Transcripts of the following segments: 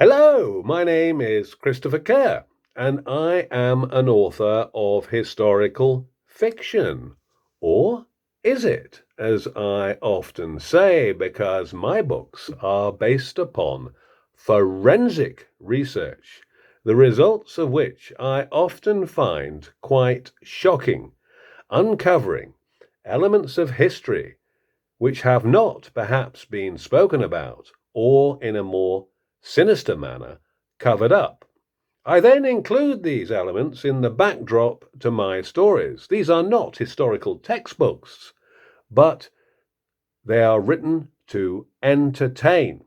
Hello, my name is Christopher Kerr, and I am an author of historical fiction. Or is it, as I often say, because my books are based upon forensic research, the results of which I often find quite shocking, uncovering elements of history which have not perhaps been spoken about, or in a more sinister manner, covered up. I then include these elements in the backdrop to my stories. These are not historical textbooks, but they are written to entertain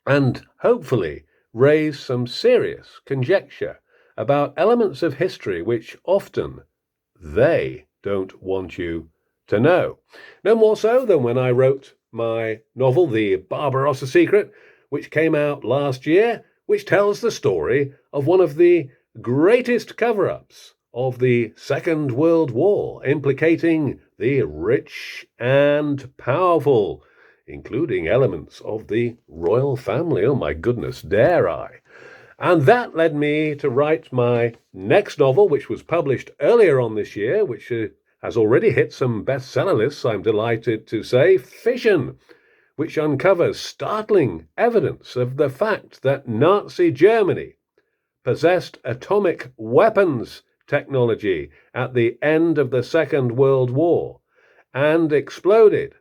and hopefully raise some serious conjecture about elements of history which often they don't want you to know. No more so than when I wrote my novel, The Barbarossa Secret, which came out last year, which tells the story of one of the greatest cover-ups of the Second World War, implicating the rich and powerful, including elements of the royal family. Oh my goodness, dare I? And that led me to write my next novel, which was published earlier on this year, which has already hit some bestseller lists, I'm delighted to say, Fission, which uncovers startling evidence of the fact that Nazi Germany possessed atomic weapons technology at the end of the Second World War and detonated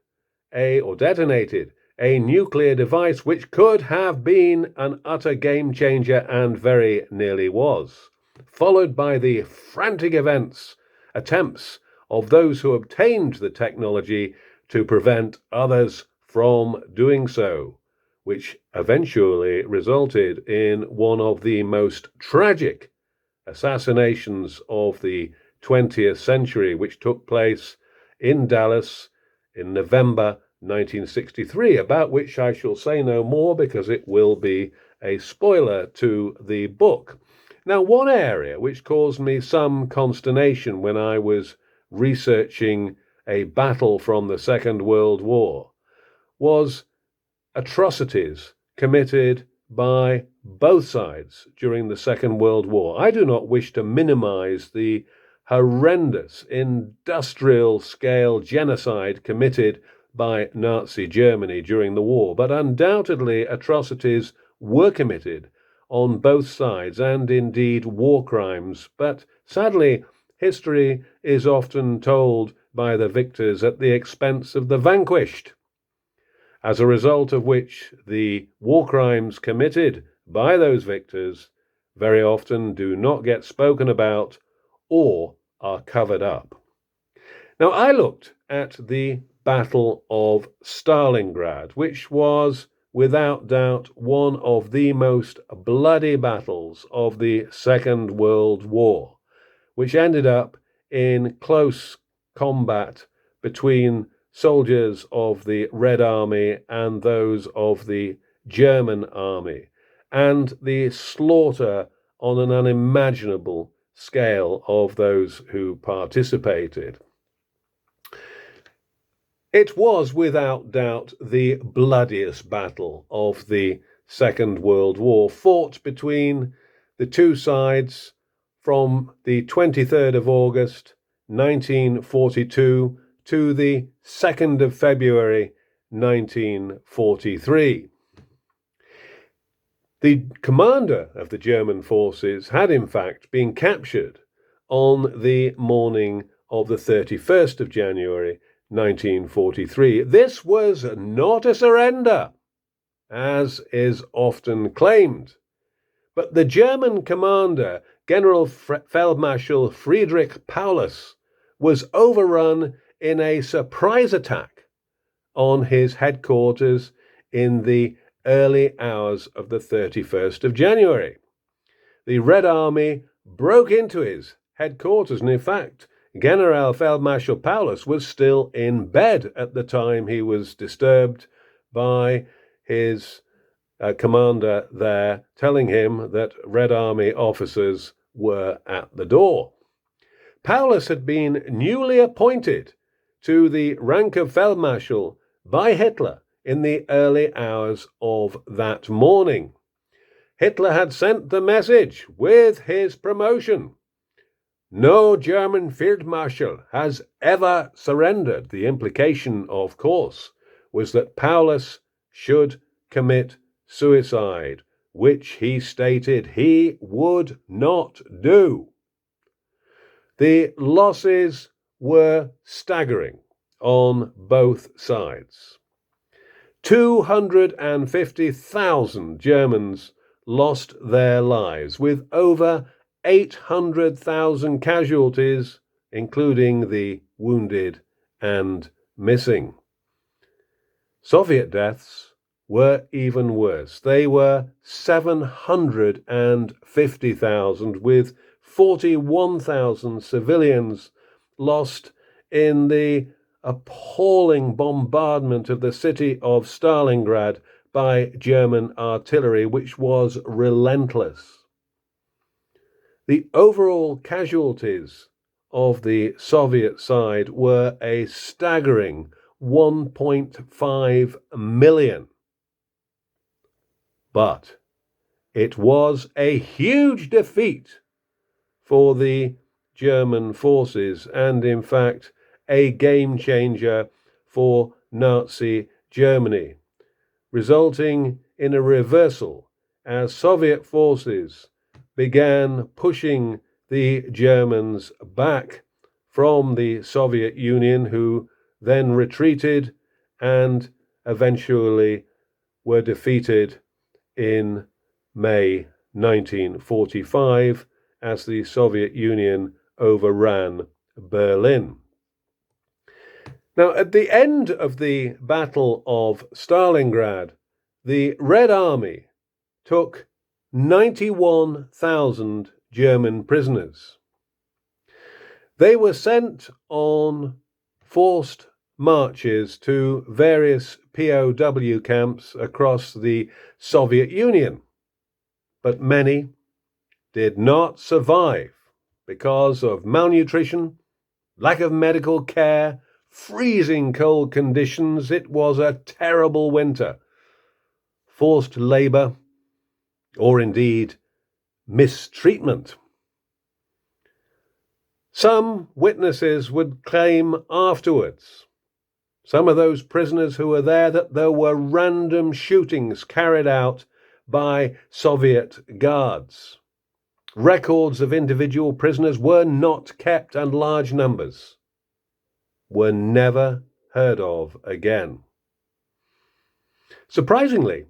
a nuclear device which could have been an utter game changer and very nearly was, followed by the frantic attempts of those who obtained the technology to prevent others from doing so, which eventually resulted in one of the most tragic assassinations of the 20th century, which took place in Dallas in November 1963, about which I shall say no more because it will be a spoiler to the book. Now, one area which caused me some consternation when I was researching a battle from the Second World War was atrocities committed by both sides during the Second World War. I do not wish to minimize the horrendous industrial scale genocide committed by Nazi Germany during the war, but undoubtedly atrocities were committed on both sides, and indeed war crimes. But sadly, history is often told by the victors at the expense of the vanquished, as a result of which the war crimes committed by those victors very often do not get spoken about or are covered up. Now, I looked at the Battle of Stalingrad, which was without doubt one of the most bloody battles of the Second World War, which ended up in close combat between soldiers of the Red Army and those of the German Army, and the slaughter on an unimaginable scale of those who participated. It was without doubt the bloodiest battle of the Second World War, fought between the two sides from the 23rd of August 1942 to the 2nd of February 1943. The commander of the German forces had in fact been captured on the morning of the 31st of January 1943. This was not a surrender, as is often claimed, but the German commander, General Feldmarschall Friedrich Paulus, was overrun in a surprise attack on his headquarters in the early hours of the 31st of January. The Red Army broke into his headquarters, and in fact, General Feldmarschall Paulus was still in bed at the time he was disturbed by his commander there, telling him that Red Army officers were at the door. Paulus had been newly appointed to the rank of Feldmarschall by Hitler in the early hours of that morning. Hitler had sent the message with his promotion. No German field marshal has ever surrendered. The implication, of course, was that Paulus should commit suicide, which he stated he would not do. The losses were staggering on both sides. 250,000 Germans lost their lives, with over 800,000 casualties, including the wounded and missing. Soviet deaths were even worse. They were 750,000, with 41,000 civilians lost in the appalling bombardment of the city of Stalingrad by German artillery, which was relentless. The overall casualties of the Soviet side were a staggering 1.5 million. But it was a huge defeat for the German forces, and in fact a game changer for Nazi Germany, resulting in a reversal as Soviet forces began pushing the Germans back from the Soviet Union, who then retreated and eventually were defeated in May 1945 as the Soviet Union overran Berlin. Now, at the end of the Battle of Stalingrad, the Red Army took 91,000 German prisoners. They were sent on forced marches to various POW camps across the Soviet Union, but many did not survive because of malnutrition, lack of medical care, freezing cold conditions. It was a terrible winter. Forced labor, or indeed mistreatment. Some witnesses would claim afterwards, some of those prisoners who were there, that there were random shootings carried out by Soviet guards. Records of individual prisoners were not kept, and large numbers were never heard of again. Surprisingly,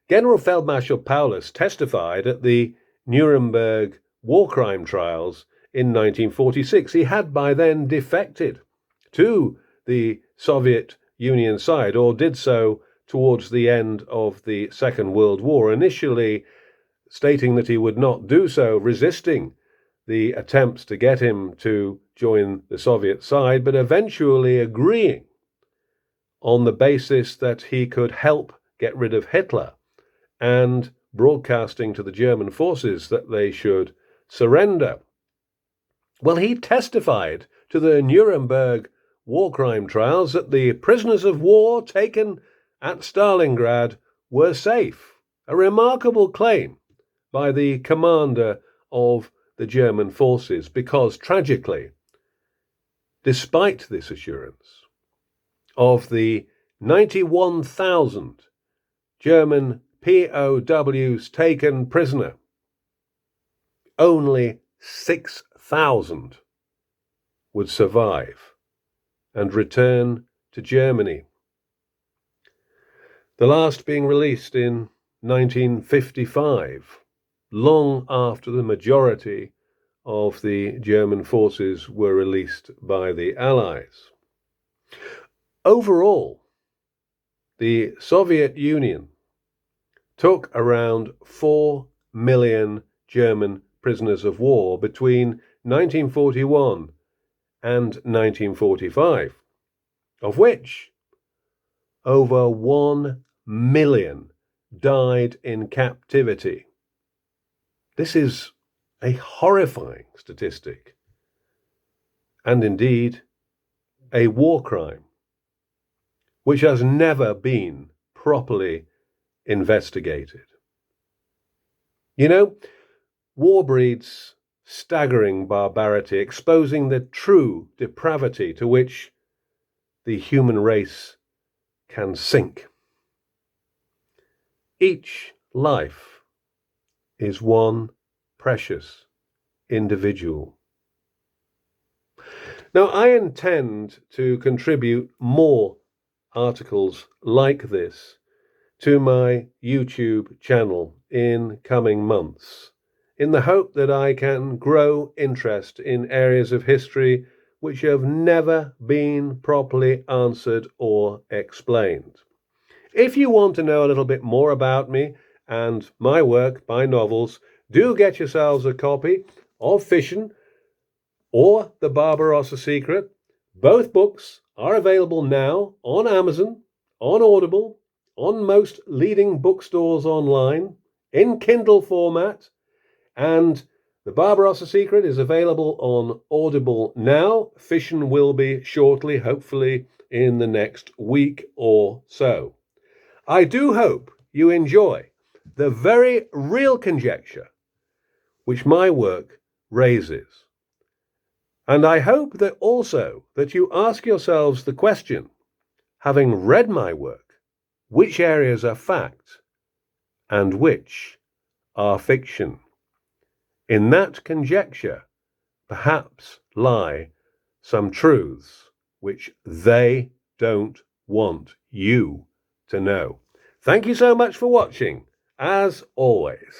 General Feldmarschall Paulus testified at the Nuremberg war crime trials in 1946. He had by then defected to the Soviet Union side, or did so towards the end of the Second World War, initially stating that he would not do so, resisting the attempts to get him to join the Soviet side, but eventually agreeing on the basis that he could help get rid of Hitler, and broadcasting to the German forces that they should surrender. Well, he testified to the Nuremberg war crime trials that the prisoners of war taken at Stalingrad were safe, a remarkable claim by the commander of the German forces, because tragically, despite this assurance, of the 91,000 German POWs taken prisoner, only 6,000 would survive and return to Germany. The last being released in 1955, long after the majority of the German forces were released by the Allies. Overall, the Soviet Union took around 4 million German prisoners of war between 1941 and 1945, of which over 1 million died in captivity. This is a horrifying statistic, and indeed a war crime, which has never been properly investigated. You know, war breeds staggering barbarity, exposing the true depravity to which the human race can sink. Each life is one precious individual. Now, I intend to contribute more articles like this to my YouTube channel in coming months, in the hope that I can grow interest in areas of history which have never been properly answered or explained. If you want to know a little bit more about me and my work, my novels, do get yourselves a copy of Fission or The Barbarossa Secret. Both books are available now on Amazon, on Audible, on most leading bookstores online, in Kindle format, and The Barbarossa Secret is available on Audible now. Fission will be shortly, hopefully in the next week or so. I do hope you enjoy the very real conjecture which my work raises. And I hope that also that you ask yourselves the question, having read my work, which areas are fact and which are fiction? In that conjecture, perhaps lie some truths which they don't want you to know. Thank you so much for watching, as always.